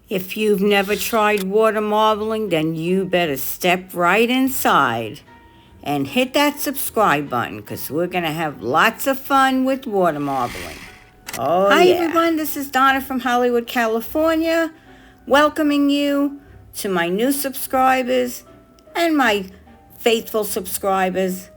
If you've never tried water marbling, then you better step right inside and hit that subscribe button, because we're going to have lots of fun with water marbling. Oh, Hi, everyone. This is Donna from Hollywood, California, welcoming you to my new subscribers and my faithful subscribers.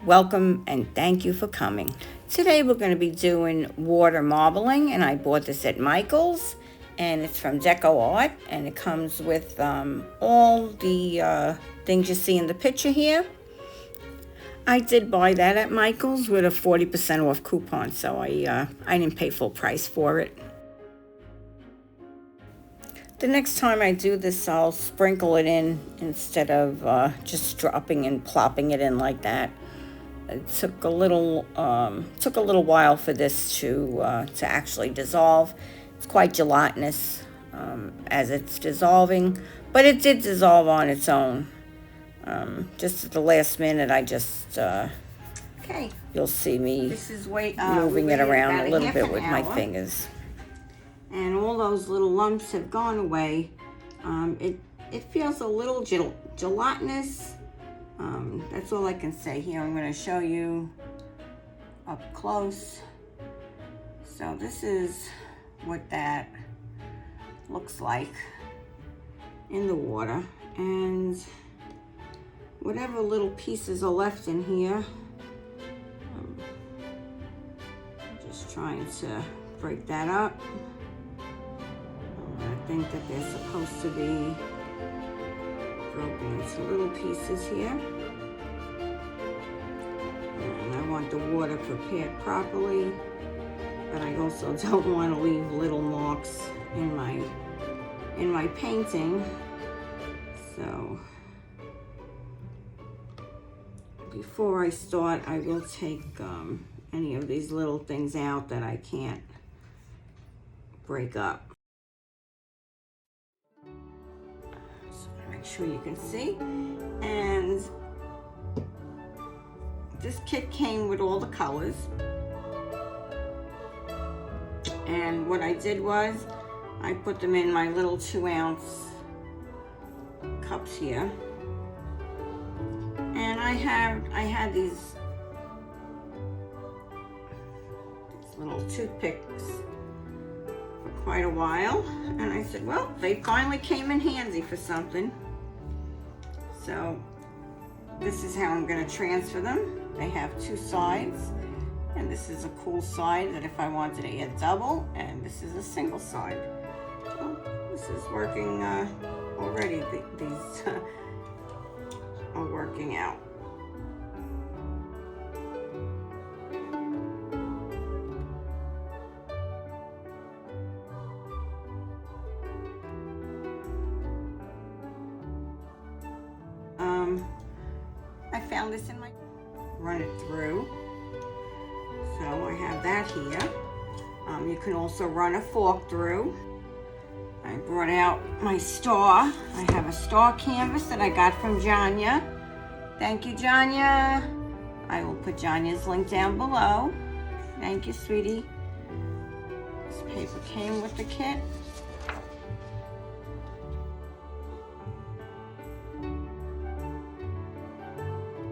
Welcome and thank you for coming. Today we're going to be doing water marbling, and I bought this at Michael's. And it's from Deco Art, and it comes with all the things you see in the picture here. I did buy that at Michael's with a 40% off coupon, so I didn't pay full price for it. The next time I do this, I'll sprinkle it in instead of just dropping and plopping it in like that. It took a little while for this to actually dissolve. It's quite gelatinous as it's dissolving, but it did dissolve on its own. Just at the last minute, I just, you'll see me moving it around a little bit with my fingers. And all those little lumps have gone away. It feels a little gelatinous. That's all I can say here. I'm going to show you up close. So this is what that looks like in the water, and whatever little pieces are left in here, I'm just trying to break that up. I think that they're supposed to be broken into little pieces here, and I want the water prepared properly. But I also don't want to leave little marks in my painting. So before I start, I will take any of these little things out that I can't break up. So make sure you can see. And this kit came with all the colors. And what I did was I put them in my little 2-ounce cups here. And I had these little toothpicks for quite a while. And I said, well, they finally came in handy for something. So this is how I'm going to transfer them. They have 2 sides. And this is a cool side that if I wanted to add double, and this is a single side. Well, this is working already. These are working out. I found this in my, run it through. So I have that here. You can also run a fork through. I brought out my star. I have a star canvas that I got from Janya. Thank you, Janya. I will put Janya's link down below. Thank you, sweetie. This paper came with the kit.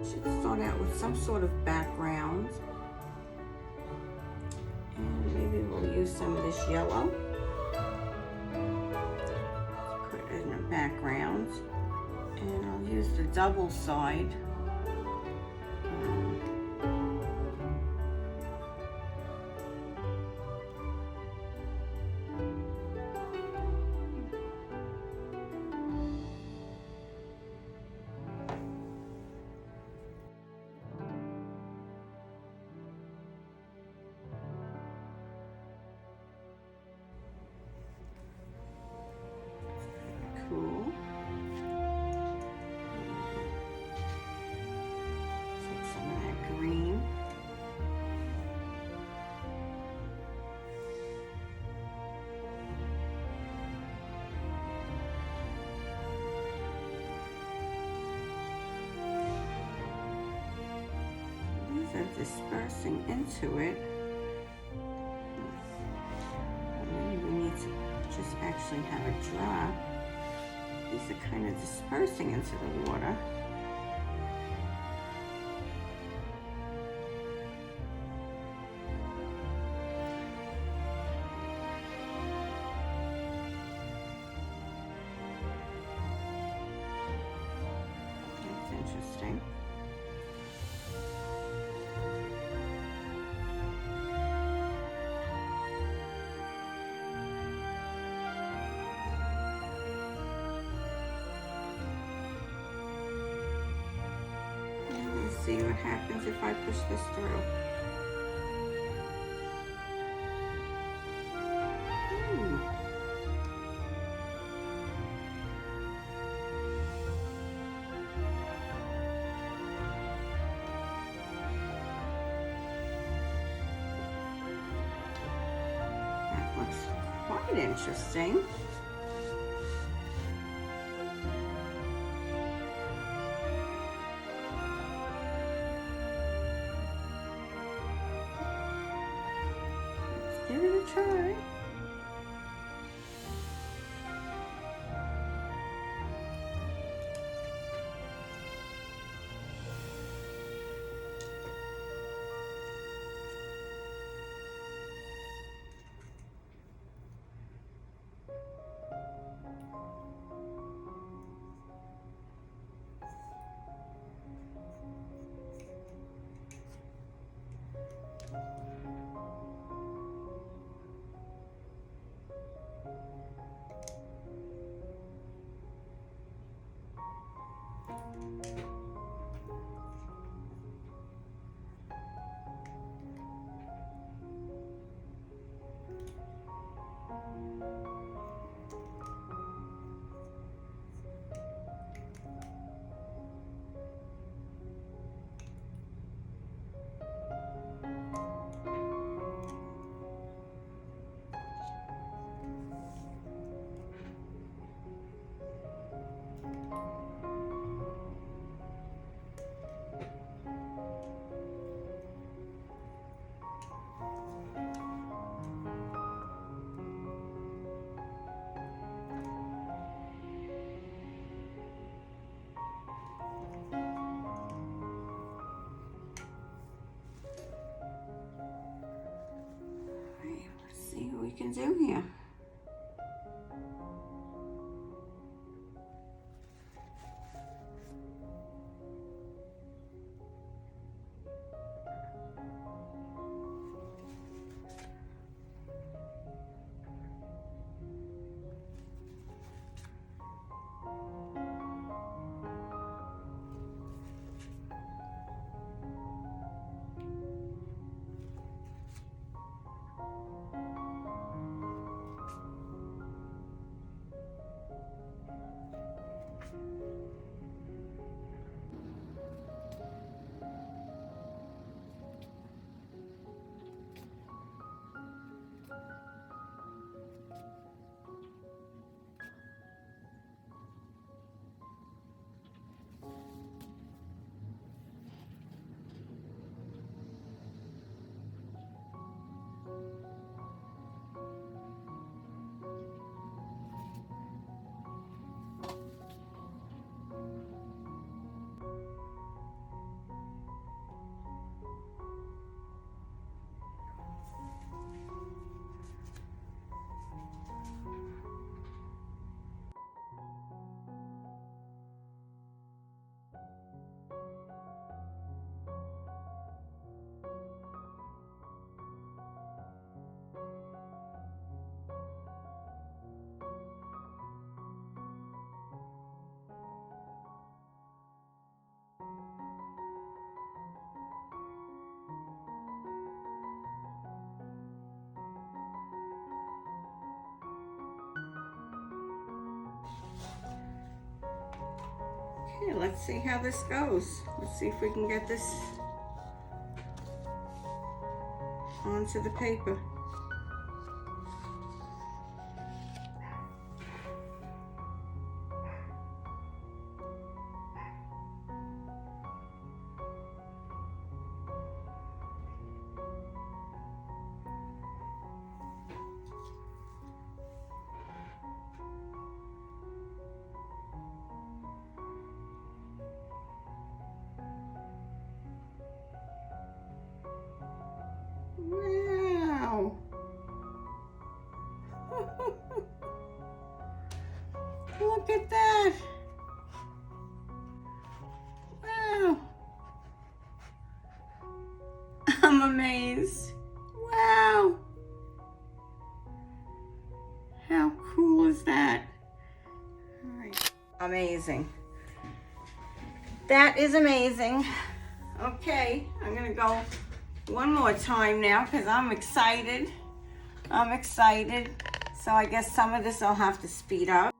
Should start out with some sort of background. And maybe we'll use some of this yellow. Put it in the background. And I'll use the double side. Cool. Take some of that green. These are dispersing into it. Maybe we need to just actually actually have a drop. These are kind of dispersing into the water. That's interesting. See what happens if I push this through. That looks quite interesting. Give it a try. See what we can do here. Okay, let's see how this goes. Let's see if we can get this onto the paper. Look at that. Wow. I'm amazed. Wow. How cool is that? All right. Amazing. That is amazing. Okay, I'm gonna go one more time now because I'm excited. I'm excited. So I guess some of this I'll have to speed up.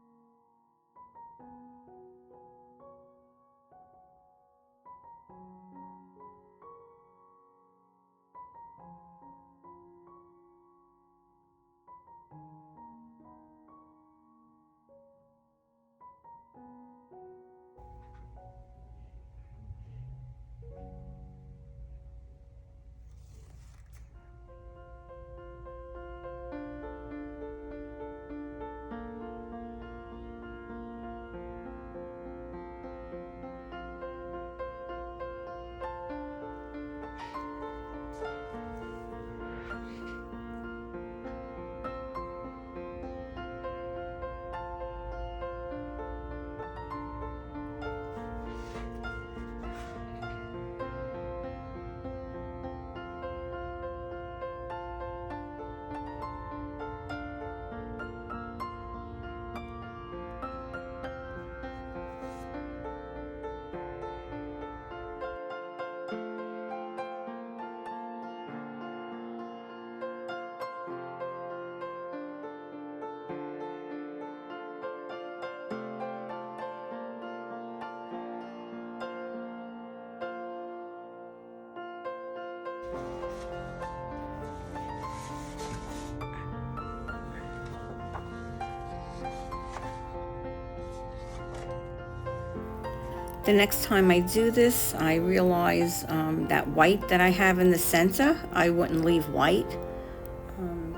The next time I do this, I realize that white that I have in the center, I wouldn't leave white.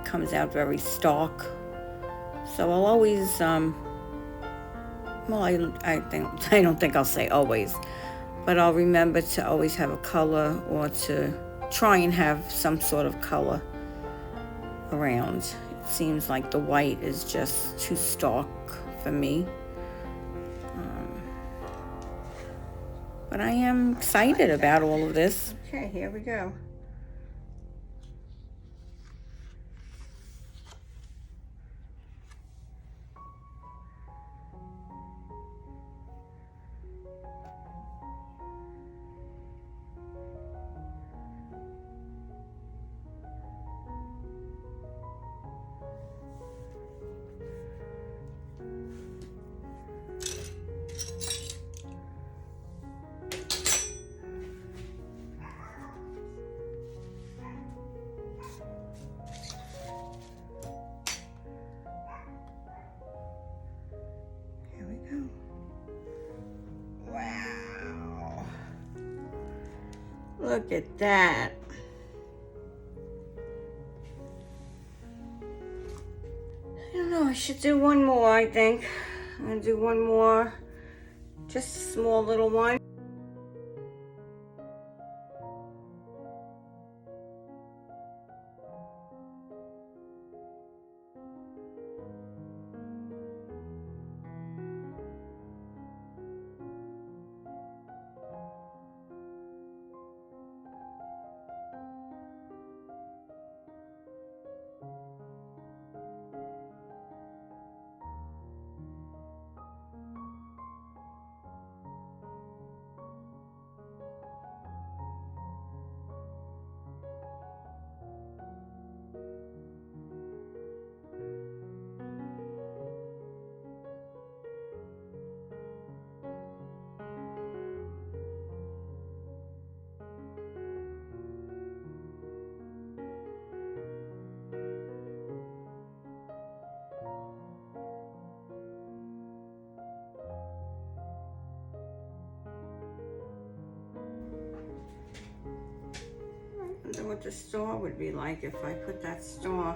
Comes out very stark. So I'll always, well, I don't think I'll say always, but I'll remember to always have a color or to try and have some sort of color around. It seems like the white is just too stark for me. But I am excited about all of this. Okay, here we go. Look at that. I don't know, I should do one more, I think. I'm gonna do one more, just a small little one. I wonder what the star would be like if I put that star.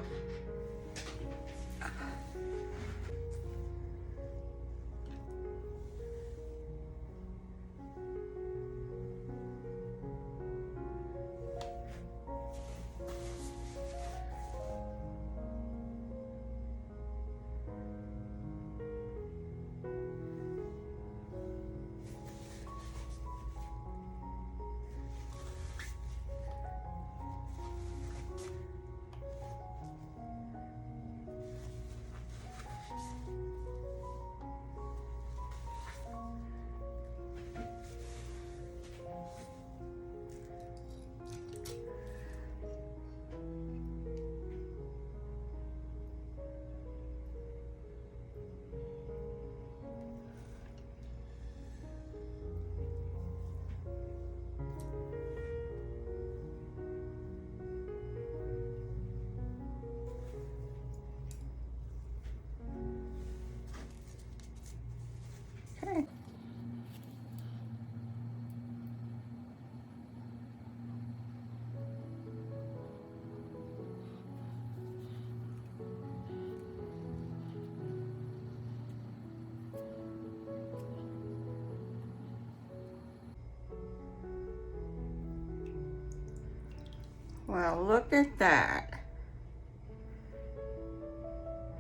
Well, look at that.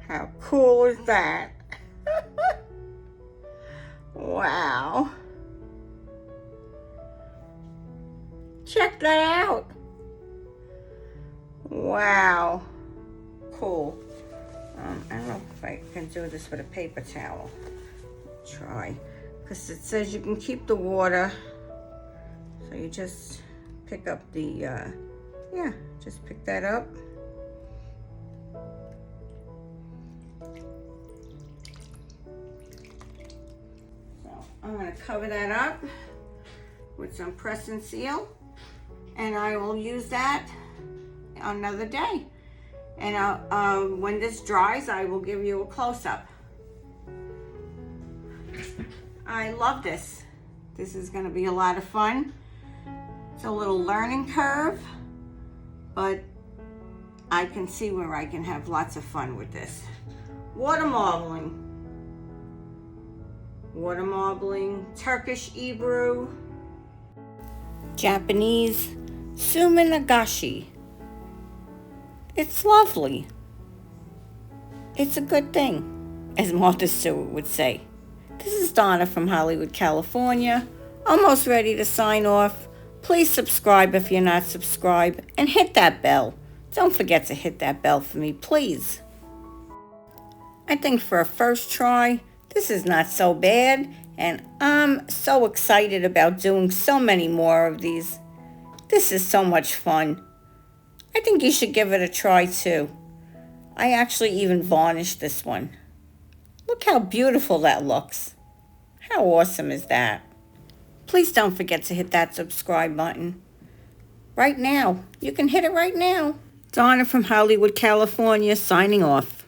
How cool is that? Wow. Check that out. Wow. Cool. I don't know if I can do this with a paper towel. Try. Because it says you can keep the water. So you just pick up the, just pick that up. So I'm going to cover that up with some press and seal. And I will use that another day. And when this dries, I will give you a close-up. I love this. This is going to be a lot of fun. It's a little learning curve, but I can see where I can have lots of fun with this. Water marbling. Water marbling, Turkish Ebru, Japanese Sumunagashi. It's lovely. It's a good thing, as Martha Stewart would say. This is Donna from Hollywood, California. Almost ready to sign off. Please subscribe if you're not subscribed, and hit that bell. Don't forget to hit that bell for me, please. I think for a first try, this is not so bad, and I'm so excited about doing so many more of these. This is so much fun. I think you should give it a try too. I actually even varnished this one. Look how beautiful that looks. How awesome is that? Please don't forget to hit that subscribe button. Right now. You can hit it right now. Donna from Hollywood, California, signing off.